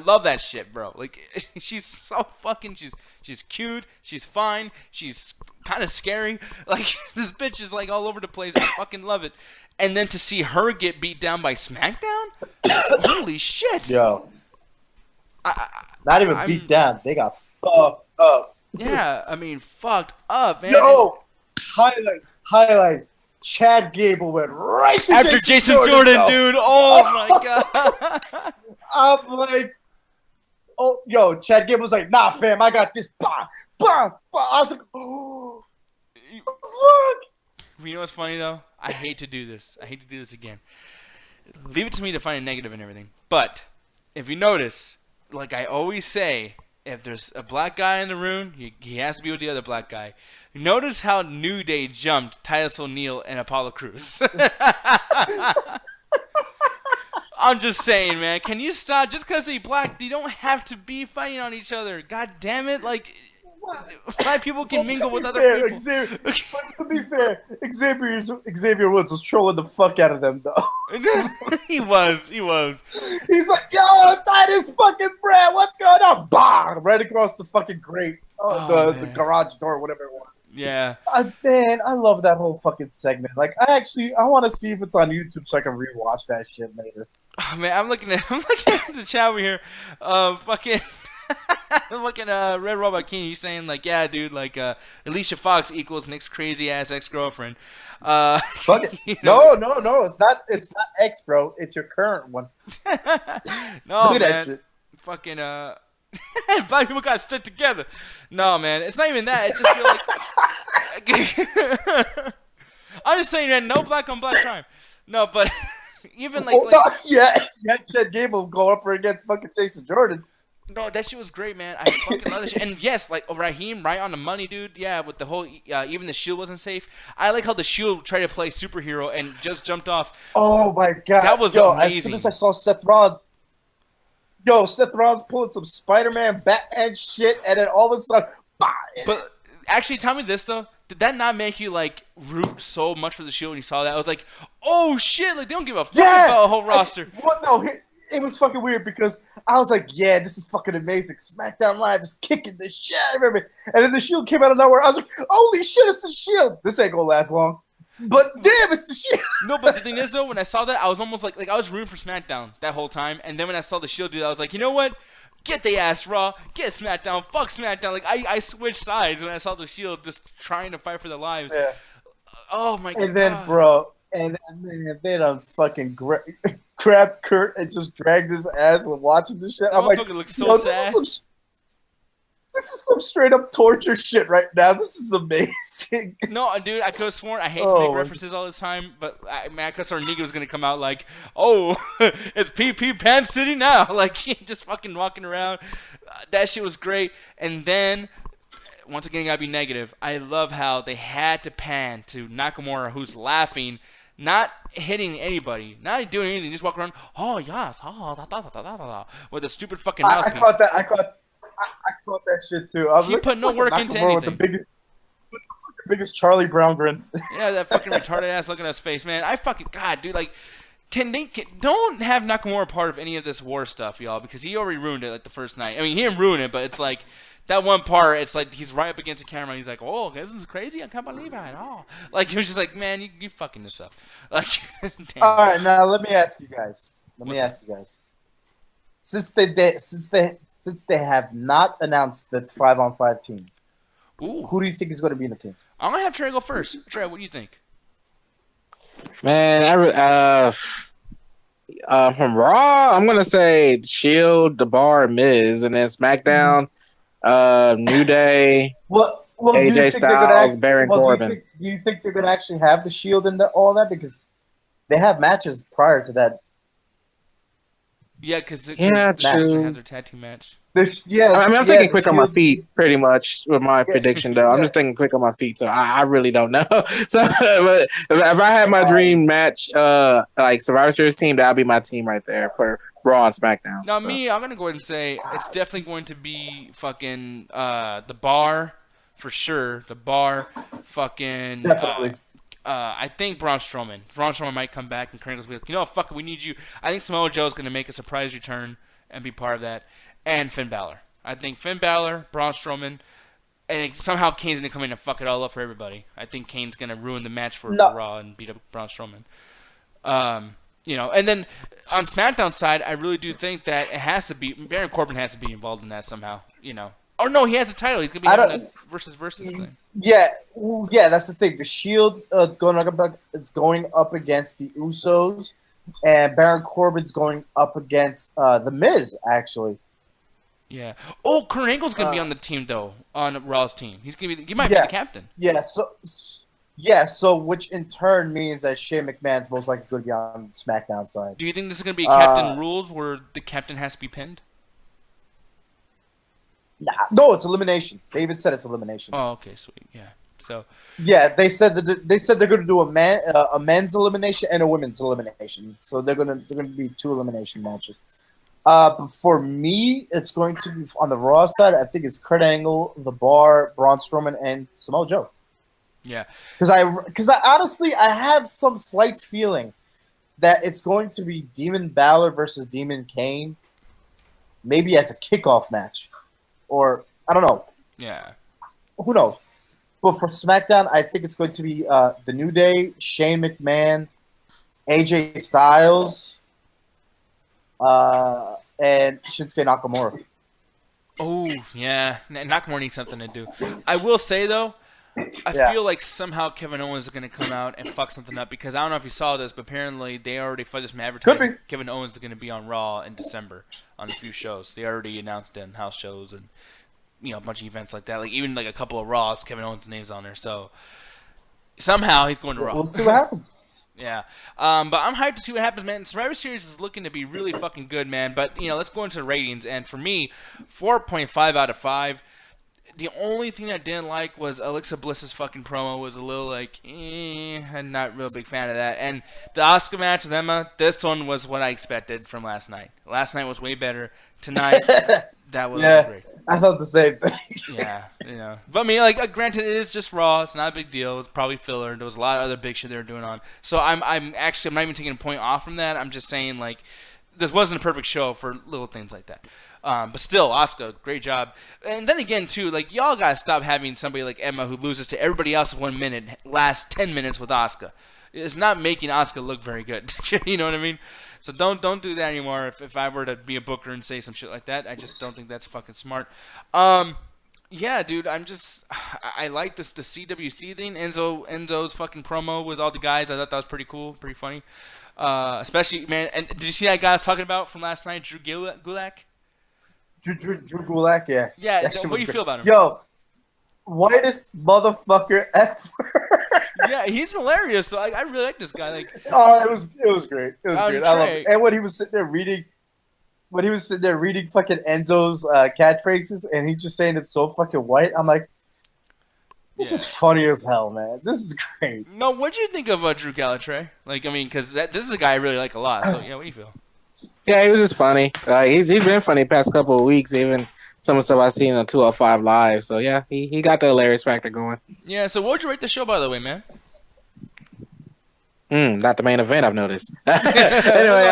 Speaker 1: love that shit, bro. Like she's so fucking she's cute, she's fine, she's kind of scary. Like this bitch is like all over the place. I fucking love it. And then to see her get beat down by SmackDown, holy shit!
Speaker 4: Yo, not even beat down. They got fucked up.
Speaker 1: Yeah, I mean, fucked up, man.
Speaker 4: Yo, highlight. Chad Gable went right to
Speaker 1: After Jason Jordan, dude. Oh my god.
Speaker 4: I'm like, oh, yo, Chad Gable was like, nah, fam, I got this. Bah, bah, bah. I was like, oh, fuck.
Speaker 1: You know what's funny though? I hate to do this. I hate to do this again. Leave it to me to find a negative and everything. But if you notice, like I always say, if there's a black guy in the room, he has to be with the other black guy. Notice how New Day jumped Titus O'Neil and Apollo Crews. I'm just saying, man. Can you stop? Just because they're black, they don't have to be fighting on each other. God damn it. Like, black people can mingle with other people.
Speaker 4: But to be fair, Xavier Woods was trolling the fuck out of them, though.
Speaker 1: He was.
Speaker 4: He's like, yo, Titus fucking Brad, what's going on? Bang! Right across the fucking grate. The garage door, whatever it was.
Speaker 1: Yeah.
Speaker 4: Man, I love that whole fucking segment. Like, I want to see if it's on YouTube so I can rewatch that shit later.
Speaker 1: Oh, man, I'm looking at the chat over here. Fucking... I'm looking at Red Robot King. He's saying like, yeah, dude, like Alicia Fox equals Nick's crazy ass ex-girlfriend.
Speaker 4: Fuck it. You know? No, it's not ex, bro. It's your current one.
Speaker 1: No,
Speaker 4: Look at
Speaker 1: man.
Speaker 4: that shit.
Speaker 1: Fucking black people got stuck together. No, man, it's not even that. It just feel like I'm just saying that no black on black crime. No, but even like,
Speaker 4: yeah, Chad Gable go up against fucking Jason Jordan.
Speaker 1: No, that shit was great, man. I fucking love that shit. And yes, like Raheem, right on the money, dude. Yeah, with the whole, even the Shield wasn't safe. I like how the Shield tried to play superhero and just jumped off.
Speaker 4: Oh my god,
Speaker 1: that was amazing.
Speaker 4: As soon as I saw Seth Rollins pulling some Spider-Man, Batman shit, and then all of a sudden, bah!
Speaker 1: But actually, tell me this though. Did that not make you like root so much for the Shield when you saw that? I was like, oh shit! Like they don't give a fuck about a whole roster.
Speaker 4: It was fucking weird because I was like, yeah, this is fucking amazing. SmackDown Live is kicking the shit out of everybody. And then the Shield came out of nowhere. I was like, holy shit, it's the Shield. This ain't gonna last long. But damn, it's the Shield.
Speaker 1: No, but the thing is, though, when I saw that, I was almost like I was rooting for SmackDown that whole time. And then when I saw the Shield do that, I was like, you know what? Get the ass Raw. Get SmackDown. Fuck SmackDown. Like, I switched sides when I saw the Shield just trying to fight for their lives.
Speaker 4: Yeah.
Speaker 1: Oh, my God.
Speaker 4: And then, bro, and then they done fucking grab Kurt and just dragged his ass while watching this shit. I'm like,
Speaker 1: looks so sad.
Speaker 4: This is some straight up torture shit right now. This is amazing.
Speaker 1: No, dude, I could have sworn. I hate to make references all this time, but I could have sworn Niga was gonna come out like, "Oh, it's PP Pan City now!" Like just fucking walking around. That shit was great. And then, once again, gotta be negative. I love how they had to pan to Nakamura, who's laughing. Not hitting anybody, not doing anything, just walking around. Oh yes, with a stupid fucking mouthpiece.
Speaker 4: I caught that. I caught that shit too.
Speaker 1: He put no work into anything.
Speaker 4: With the biggest Charlie Brown grin.
Speaker 1: Yeah, that fucking retarded ass looking at his face, man. I fucking God, dude. Like, don't have Nakamura part of any of this war stuff, y'all, because he already ruined it like the first night. I mean, he didn't ruin it, but it's like. That one part, it's like he's right up against the camera. And he's like, "Oh, this is crazy! I can't believe it! Oh!" Like he was just like, "Man, you fucking this up." Like, damn.
Speaker 4: All right, now let me ask you guys. Since they have not announced the 5-on-5 team, who do you think is going to be in the team?
Speaker 1: I'm gonna have Trey go first. Trey, what do you think?
Speaker 2: Man, from Raw, I'm gonna say Shield, The Bar, Miz, and then SmackDown. New Day, AJ Styles, Baron Corbin.
Speaker 4: Do you think they're going to actually have the Shield and all that? Because they have matches prior to that.
Speaker 1: Yeah, because they
Speaker 2: true.
Speaker 1: have their tag team match.
Speaker 2: I'm thinking quick on my feet, pretty much, with my prediction, though. I'm just thinking quick on my feet, so I really don't know. So, but if I had my dream match, like Survivor Series team, that'd be my team right there for Raw and SmackDown.
Speaker 1: Now, I'm gonna go ahead and say it's definitely going to be fucking The Bar, for sure. The Bar, fucking.
Speaker 4: Definitely.
Speaker 1: I think Braun Strowman. Braun Strowman might come back and Kurt Angle's be like, you know, fuck it, we need you. I think Samoa Joe is going to make a surprise return and be part of that. And Finn Balor. I think Finn Balor, Braun Strowman, and somehow Kane's going to come in and fuck it all up for everybody. I think Kane's going to ruin the match for Raw and beat up Braun Strowman. You know, and then on SmackDown side, I really do think that it has to be Baron Corbin has to be involved in that somehow. You know, oh no, he has a title. He's gonna be having a versus thing.
Speaker 4: Yeah, that's the thing. The Shield it's going up against the Usos, and Baron Corbin's going up against the Miz. Actually,
Speaker 1: yeah. Oh, Kurt Angle's gonna be on the team though, on Raw's team. He might be the captain.
Speaker 4: Yeah. So which in turn means that Shane McMahon's most likely going to be on the SmackDown side.
Speaker 1: Do you think this is going to be Captain Rules where the captain has to be pinned?
Speaker 4: Nah, no, it's elimination. They even said it's elimination.
Speaker 1: Oh, okay, sweet, yeah. So
Speaker 4: yeah, they said they're going to do a men's elimination and a women's elimination. So they're going to be 2 elimination matches. But for me, it's going to be on the Raw side. I think it's Kurt Angle, The Bar, Braun Strowman, and Samoa Joe.
Speaker 1: Yeah,
Speaker 4: because I honestly I have some slight feeling that it's going to be Demon Balor versus Demon Kane, maybe as a kickoff match, or I don't know.
Speaker 1: Yeah,
Speaker 4: who knows? But for SmackDown, I think it's going to be the New Day, Shane McMahon, AJ Styles, and Shinsuke Nakamura.
Speaker 1: Oh yeah, Nakamura needs something to do. I will say though. I feel like somehow Kevin Owens is going to come out and fuck something up because I don't know if you saw this, but apparently they already for this advertising. Kevin Owens is going to be on Raw in December on a few shows. They already announced it in house shows and a bunch of events like that. Like even like a couple of Raws, Kevin Owens' name's on there. So somehow he's going to Raw.
Speaker 4: We'll see what happens.
Speaker 1: Yeah, but I'm hyped to see what happens, man. Survivor Series is looking to be really fucking good, man. But let's go into the ratings. And for me, 4.5 out of 5. The only thing I didn't like was Alexa Bliss's fucking promo was a little like, I'm not a real big fan of that. And the Asuka match with Emma, this one was what I expected from last night. Last night was way better. Tonight, that was great.
Speaker 4: I thought the same thing.
Speaker 1: Yeah. But I mean, like, granted, it is just Raw. It's not a big deal. It's probably filler. There was a lot of other big shit they were doing on. So I'm not even taking a point off from that. I'm just saying, like, this wasn't a perfect show for little things like that. But still, Asuka, great job. And then again, too, like, y'all gotta stop having somebody like Emma who loses to everybody else in 1 minute, last 10 minutes with Asuka. It's not making Asuka look very good. You know what I mean? So don't do that anymore. If I were to be a booker and say some shit like that, I just don't think that's fucking smart. Yeah, dude, I like the CWC thing. Enzo's fucking promo with all the guys. I thought that was pretty cool, pretty funny. Especially, man, and did you see that guy I was talking about from last night, Drew Gulak?
Speaker 4: Drew Gulak, yeah.
Speaker 1: Yeah, what do you feel about him?
Speaker 4: Yo, whitest motherfucker ever.
Speaker 1: Yeah, he's hilarious. So I really like this guy. Like,
Speaker 4: it was great. It was great. I love it. And when he was sitting there reading fucking Enzo's catchphrases, and he's just saying it's so fucking white, I'm like, this is funny as hell, man. This is great.
Speaker 1: No, what do you think of Drew Gallagher? Like, I mean, because this is a guy I really like a lot. So yeah, what do you feel?
Speaker 2: Yeah, he was just funny. He's been funny the past couple of weeks, even some of the stuff I've seen on 205 Live. So yeah, he got the hilarious factor going.
Speaker 1: Yeah. So what would you rate the show, by the way, man?
Speaker 2: Not the main event, I've noticed. Anyway,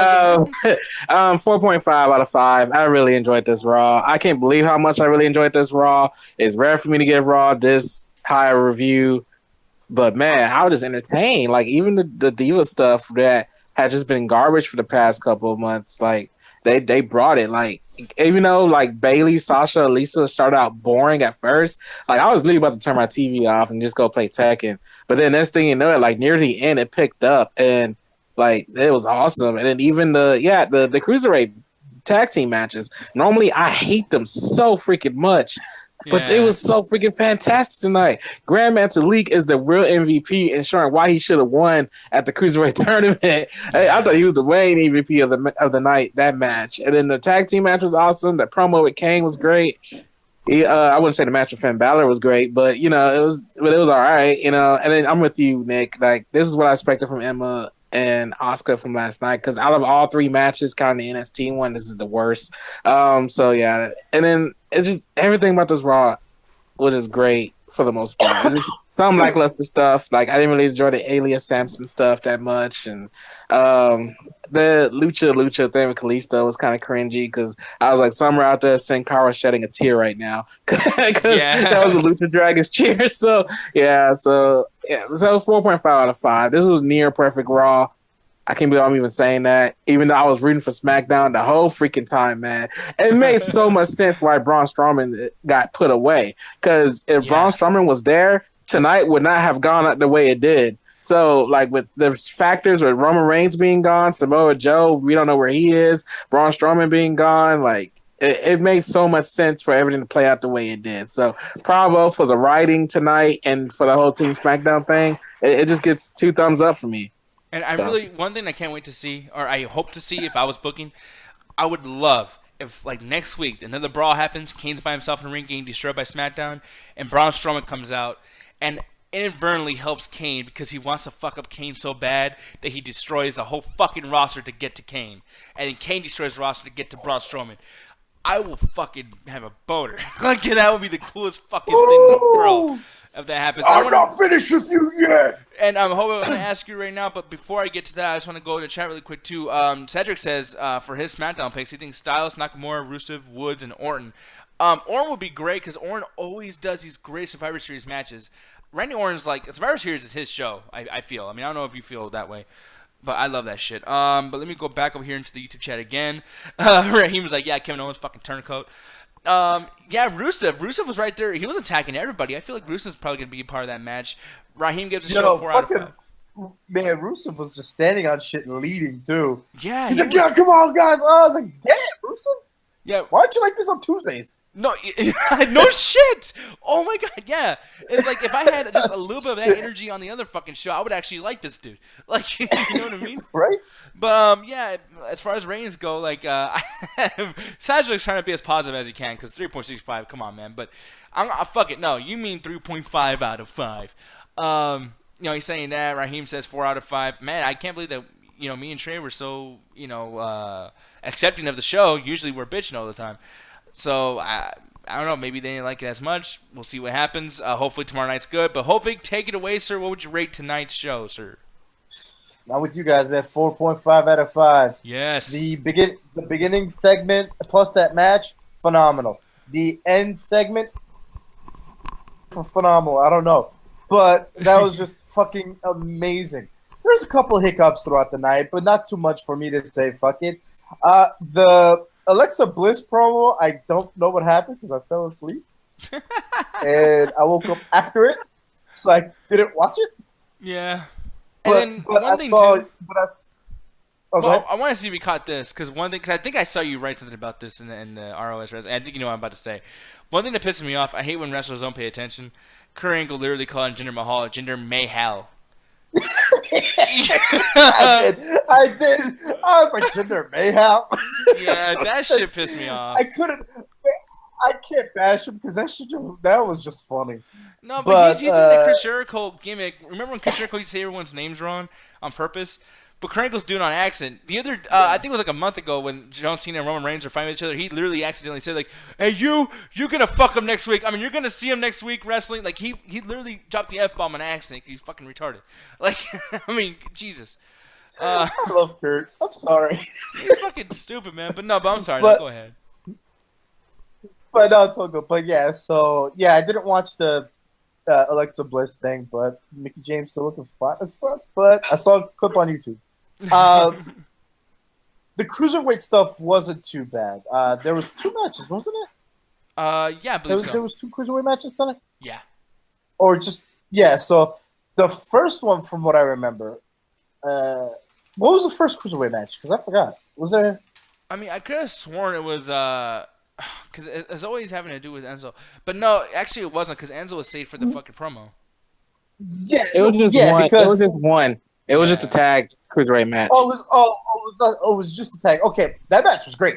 Speaker 2: 4.5 out of 5. I really enjoyed this Raw. I can't believe how much I really enjoyed this Raw. It's rare for me to give Raw this high a review, but man, I was just entertained. Like even the Diva stuff that had just been garbage for the past couple of months, like they brought it. Like even though like Bailey, Sasha, Lisa started out boring at first, like I was literally about to turn my TV off and just go play Tekken. But then next thing you know, like near the end, it picked up and like it was awesome. And then even the cruiserweight tag team matches. Normally, I hate them so freaking much. But it was so freaking fantastic tonight. Grand Metalik is the real MVP, ensuring why he should have won at the Cruiserweight tournament. I thought he was the reigning MVP of the night, that match. And then the tag team match was awesome. The promo with Kane was great. I wouldn't say the match with Finn Balor was great, but it was all right. And then I'm with you, Nick. Like this is what I expected from Emma and Asuka from last night, because out of all three matches, counting the NXT one, this is the worst. So yeah, and then it's just everything about this Raw was just great for the most part. It's just some lackluster stuff. Like I didn't really enjoy the Alias Samson stuff that much, and the Lucha thing with Kalisto was kind of cringy because I was like, somewhere out there, Sin Cara shedding a tear right now because that was a Lucha Dragons cheer. So 4.5 out of 5. This was near perfect Raw. I can't believe I'm even saying that, even though I was rooting for SmackDown the whole freaking time, man. It made so much sense why Braun Strowman got put away. Because if Braun Strowman was there, tonight would not have gone out the way it did. So, like, with the factors with Roman Reigns being gone, Samoa Joe, we don't know where he is, Braun Strowman being gone, like, it made so much sense for everything to play out the way it did. So, bravo for the writing tonight and for the whole Team SmackDown thing. It just gets 2 thumbs up for me.
Speaker 1: And one thing I can't wait to see, or I hope to see if I was booking, I would love if, like, next week, another brawl happens, Kane's by himself in the ring getting destroyed by SmackDown, and Braun Strowman comes out and inadvertently helps Kane because he wants to fuck up Kane so bad that he destroys the whole fucking roster to get to Kane. And then Kane destroys the roster to get to Braun Strowman. I will fucking have a boner. Like, that would be the coolest fucking thing in the world if that happens.
Speaker 4: I'm not finished with you yet.
Speaker 1: And I'm hoping I'm going to ask you right now, but before I get to that, I just want to go to the chat really quick too. Cedric says for his SmackDown picks, he thinks Styles, Nakamura, Rusev, Woods, and Orton. Orton would be great because Orton always does these great Survivor Series matches. Randy Orton's like, Survivor Series is his show, I feel. I mean, I don't know if you feel that way. But I love that shit. But let me go back over here into the YouTube chat again. Raheem was like, yeah, Kevin Owens fucking turncoat. Yeah, Rusev was right there. He was attacking everybody. I feel like Rusev's probably going to be a part of that match. Raheem gives a show 4 out of 5.
Speaker 4: Man, Rusev was just standing on shit and leading, too.
Speaker 1: Yeah.
Speaker 4: He's like, yeah, come on, guys. Oh, I was like, damn, Rusev.
Speaker 1: Yeah.
Speaker 4: Why don't you like this on Tuesdays?
Speaker 1: No, no shit. Oh my god, yeah. It's like if I had just a little bit of that energy on the other fucking show, I would actually like this dude. Like, you know what I mean?
Speaker 4: Right?
Speaker 1: But yeah, as far as ratings go, like Cedric's trying to be as positive as he can because 3.65. Come on, man. But fuck it. No, you mean 3.5 out of 5. You know, he's saying that. Raheem says 4 out of 5. Man, I can't believe that. You know, me and Trey were so accepting of the show. Usually we're bitching all the time. So, I don't know. Maybe they didn't like it as much. We'll see what happens. Hopefully tomorrow night's good. But hopefully, take it away, sir. What would you rate tonight's show, sir?
Speaker 4: Not with you guys, man. 4.5 out of 5.
Speaker 1: Yes.
Speaker 4: The beginning segment plus that match, phenomenal. The end segment, phenomenal. I don't know. But that was just fucking amazing. There's a couple hiccups throughout the night, but not too much for me to say fuck it. The Alexa Bliss promo, I don't know what happened because I fell asleep. And I woke up after it, so I didn't watch it.
Speaker 1: Yeah.
Speaker 4: But I saw.
Speaker 1: I want to see if you caught this because I think I saw you write something about this in the ROS wrestling. I think you know what I'm about to say. One thing that pisses me off, I hate when wrestlers don't pay attention. Kurt Angle literally called Jinder Mahal Jinder Mahal.
Speaker 4: I did. I was like, Jinder Mahal.
Speaker 1: Yeah, that shit pissed me off.
Speaker 4: I can't bash him because that was just funny.
Speaker 1: No, but he's using the Chris Jericho gimmick. Remember when Chris Jericho used to say everyone's names wrong on purpose? But Kurt Angle's doing it on accident. The other, I think it was like a month ago when John Cena and Roman Reigns were fighting with each other. He literally accidentally said like, "Hey, you're gonna fuck him next week. I mean, you're gonna see him next week wrestling." Like he literally dropped the F-bomb on accident. He's fucking retarded. Like, I mean, Jesus.
Speaker 4: I love Kurt. I'm sorry.
Speaker 1: You're fucking stupid, man. But I'm sorry. No, go ahead.
Speaker 4: But no, it's all good. But yeah, so yeah, I didn't watch the Alexa Bliss thing, but Mickey James still looking fine as fuck. But I saw a clip on YouTube. The cruiserweight stuff wasn't too bad. There was 2 matches, wasn't it?
Speaker 1: Yeah, I believe so.
Speaker 4: There was 2 cruiserweight matches tonight?
Speaker 1: Yeah.
Speaker 4: Or just, yeah, so the first one, from what I remember, what was the first cruiserweight match? Because I forgot. Was there?
Speaker 1: I mean, I could have sworn it was, because it's always having to do with Enzo. But no, actually it wasn't, because Enzo was saved for the fucking promo.
Speaker 4: Yeah,
Speaker 2: it was just one. It was just one. It was just a tag cruiserweight match.
Speaker 4: It was just a tag. Okay, that match was great.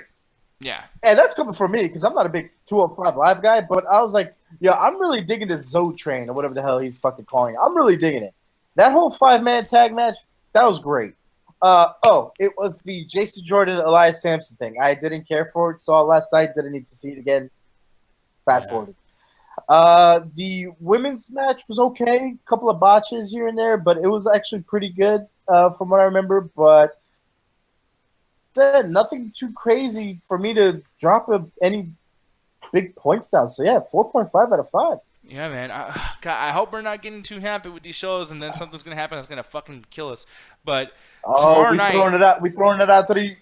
Speaker 1: Yeah.
Speaker 4: And that's coming from me because I'm not a big 205 Live guy, but I was like, yeah, I'm really digging this Zoe train or whatever the hell he's fucking calling it. I'm really digging it. That whole 5-man tag match, that was great. It was the Jason Jordan, Elias Sampson thing. I didn't care for it. Saw it last night. Didn't need to see it again. Fast forward. The women's match was okay. A couple of botches here and there, but it was actually pretty good from what I remember. But nothing too crazy for me to drop any big points down. So yeah, 4.5 out of 5.
Speaker 1: Yeah, man. God, I hope we're not getting too happy with these shows, and then something's gonna happen that's gonna fucking kill us. But tomorrow night,
Speaker 4: we throwing it out to the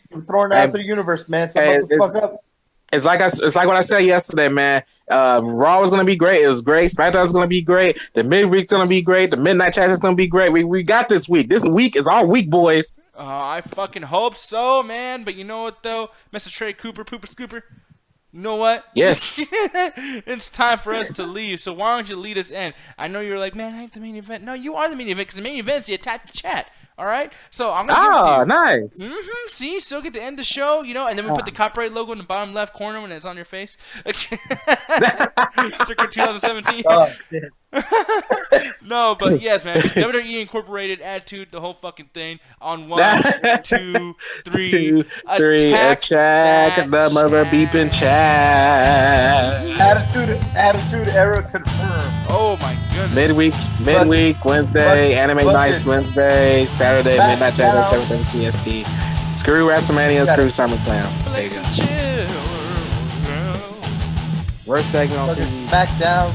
Speaker 4: universe, man. So about to fuck up.
Speaker 2: It's like what I said yesterday, man. Raw was gonna be great. It was great. SmackDown was gonna be great. The midweek's gonna be great. The midnight chat is gonna be great. We got this week. This week is our week, boys.
Speaker 1: I fucking hope so, man. But you know what, though, Mr. Trey Cooper, Pooper Scooper? You know what?
Speaker 2: Yes.
Speaker 1: It's time for us to leave. So why don't you lead us in? I know you're like, man, I ain't the main event. No, you are the main event because the main event's the attack the chat. All right? So I'm going to give it to you.
Speaker 2: Nice.
Speaker 1: Mm-hmm. See? Still get to end the show, you know? And then we put the copyright logo in the bottom left corner when it's on your face. Sticker 2017.
Speaker 4: Oh, shit.
Speaker 1: No, but yes, man. WWE Incorporated, Attitude, the whole fucking thing. On 1, 2, 3, attack
Speaker 2: the mother beeping chat.
Speaker 4: Attitude era confirmed.
Speaker 1: Oh my goodness.
Speaker 2: Midweek Wednesday, Anime Nights Wednesday, Saturday, Midnight Chat, 7:30 CST. Screw WrestleMania, screw SummerSlam. There you go.
Speaker 4: Worst segment on TV. SmackDown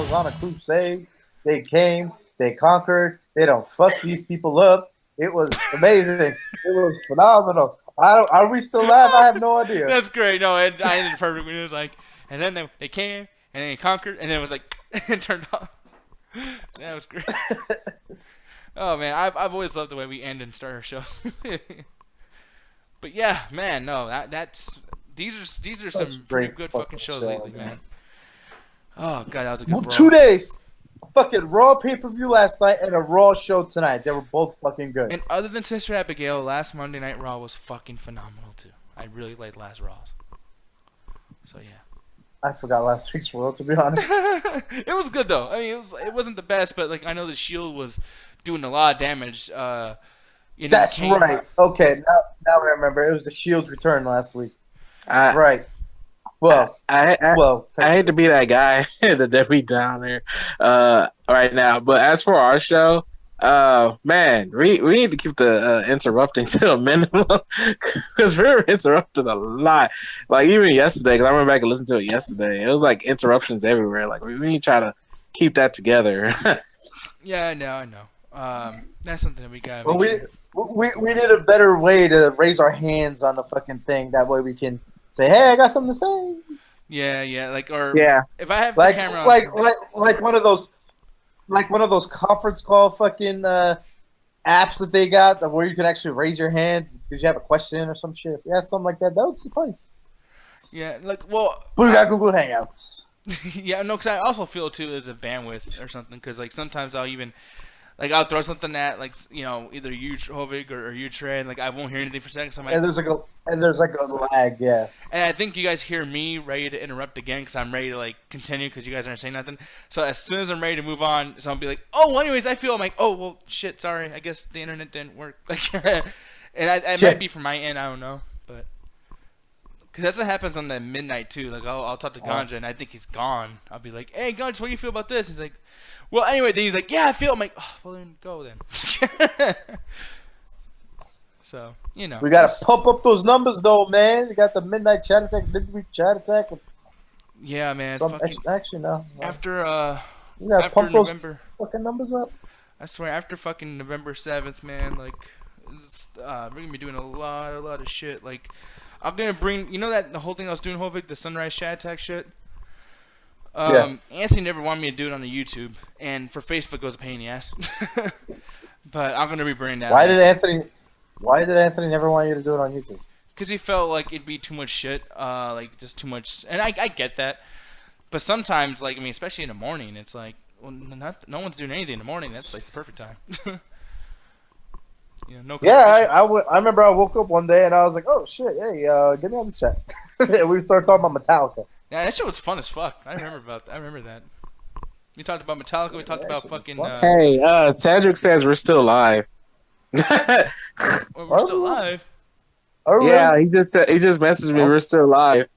Speaker 4: was on a crusade. They came, they conquered. They don't fuck these people up. It was amazing. It was phenomenal. Are we still live? I have no idea.
Speaker 1: That's great. No, I ended perfect when it was like, and then they came, and then they conquered, and then it was like, it turned off. That was great. Oh man, I've always loved the way we end and start our shows. But yeah, man, no, these are some pretty good fucking shows lately, man. Oh god, that was a good brawl.
Speaker 4: 2 days. Fucking Raw pay-per-view last night and a Raw show tonight. They were both fucking good.
Speaker 1: And other than Sister Abigail, last Monday Night Raw was fucking phenomenal too. I really liked last Raws. So yeah.
Speaker 4: I forgot last week's Raw, to be honest.
Speaker 1: It was good though. I mean, it wasn't the best, but like I know the Shield was doing a lot of damage.
Speaker 4: That's right. Okay, now I remember. It was the Shield's return last week. Right. Well,
Speaker 2: I hate to be that guy that we down there right now, but as for our show, man, we need to keep the interrupting to a minimum because we're interrupted a lot. Like even yesterday, because I went back and listened to it yesterday, it was like interruptions everywhere. Like we need to try to keep that together.
Speaker 1: Yeah, I know. That's something that we got.
Speaker 4: Well, we need a better way to raise our hands on the fucking thing. That way we can say, "Hey, I got something to say."
Speaker 1: Yeah, if I have
Speaker 4: like
Speaker 1: the camera on,
Speaker 4: like one of those conference call fucking apps that they got where you can actually raise your hand because you have a question or some shit. Yeah, something like that. That would suffice.
Speaker 1: Yeah,
Speaker 4: but we got Google Hangouts.
Speaker 1: Yeah, no, because I also feel too there's a bandwidth or something because like sometimes I'll throw something at either you Hovig or you Trey and like I won't hear anything for a second. So I'm like,
Speaker 4: and there's like a lag, yeah.
Speaker 1: And I think you guys hear me ready to interrupt again because I'm ready to like continue because you guys aren't saying nothing. So as soon as I'm ready to move on, so I'll be like, oh, well, anyways, I'm like, oh, well, shit, sorry, I guess the internet didn't work. And it might be from my end, I don't know, but because that's what happens on the midnight too. Like I'll talk to Ganja and I think he's gone. I'll be like, hey, Ganja, what do you feel about this? He's like, well, anyway, then he's like, yeah, I feel. I'm like, oh, well, then go then. So,
Speaker 4: we got to pump up those numbers, though, man. You got the midnight chat attack, midweek chat attack.
Speaker 1: Yeah, man.
Speaker 4: Some action now.
Speaker 1: After
Speaker 4: pump
Speaker 1: November.
Speaker 4: Those fucking numbers up.
Speaker 1: I swear, after fucking November 7th, man, like, we're going to be doing a lot of shit. Like, I'm going to bring, the whole thing I was doing, Hovik, the Sunrise chat attack shit?
Speaker 4: Yeah.
Speaker 1: Anthony never wanted me to do it on the YouTube, and for Facebook it was a pain in the ass. But I'm gonna be bringing that.
Speaker 4: Why did Anthony never want you to do it on YouTube?
Speaker 1: Because he felt like it'd be too much shit, like just too much. And I get that, but sometimes, like especially in the morning, it's like, well, no one's doing anything in the morning. That's like the perfect time. No.
Speaker 4: Yeah, I remember I woke up one day and I was like, oh shit, hey, get me on this chat. We started talking about Metallica.
Speaker 1: Yeah, that shit was fun as fuck. I remember that. We talked about Metallica. We talked about fucking.
Speaker 2: Hey, Cedric says we're still live.
Speaker 1: We're still live.
Speaker 2: Yeah, he just messaged me. We're still live.